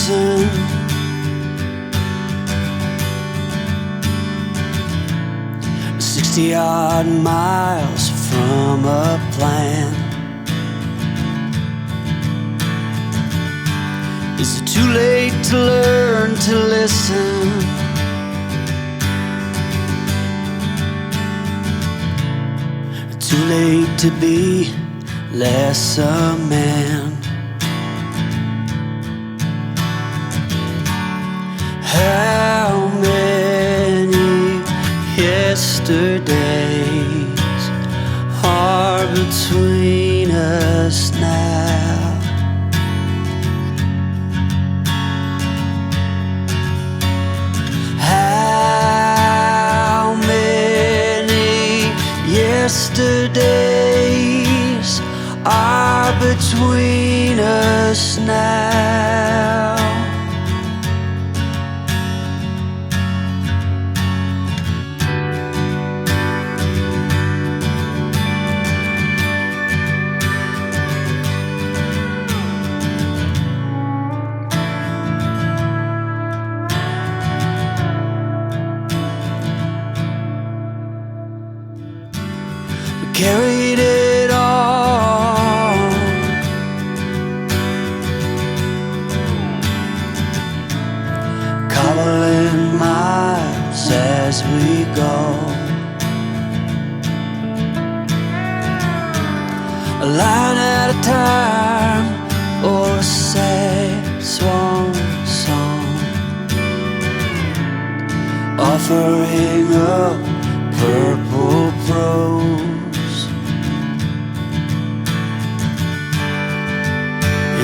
Dixon. 60-odd miles from a plan. Is it too late to learn to listen? Too late to be less a man. How many yesterdays are between us now? How many yesterdays are between us now? We carried it on, cobbling miles as we go, a line at a time, or a sad swan song, offering up purple prose.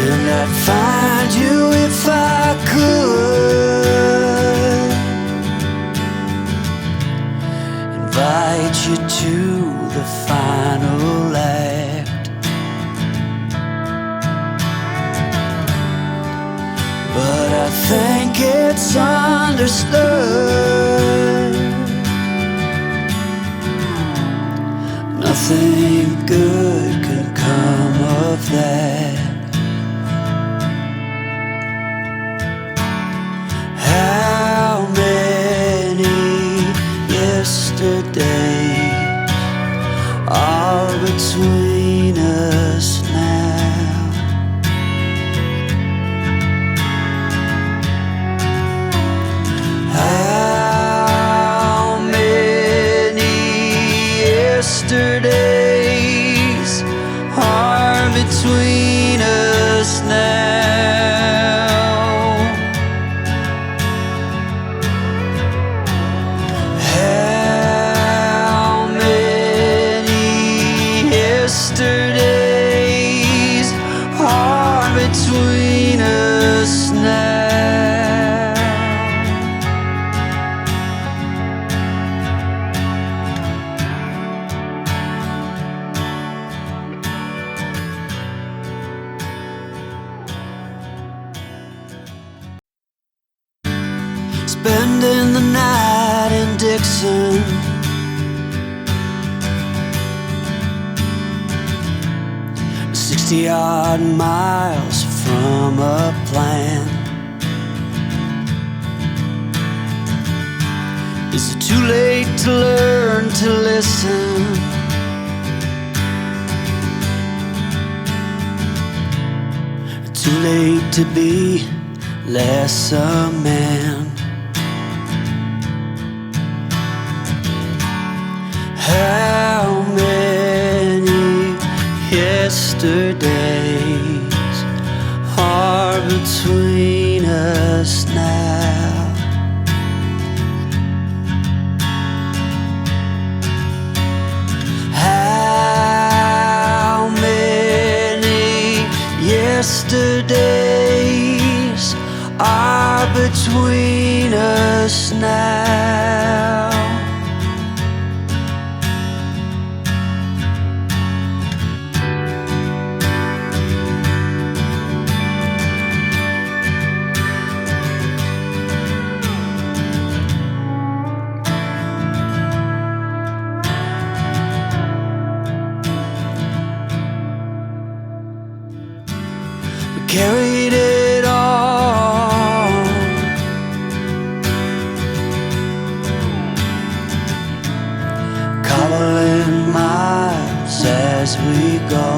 And I'd find you if I could, invite you to the final act. But I think it's understood nothing good can come of that. How many yesterdays are between us now? How many yesterdays are between us now? How many yesterdays are between us now? Spending the night in Dixon, "60-odd miles from a plan." Is it too late to learn to listen? Too late to be less a man. How many yesterdays are between us now? How many yesterdays are between us now? We carried it on, as we go.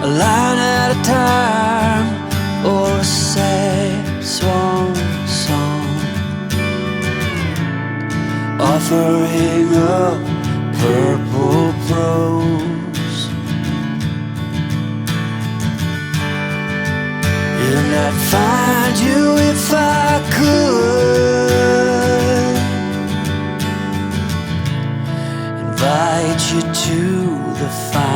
A line at a time, or a sad swan song, offering up purple prose. And I'd find you if I could, invite you to the fire.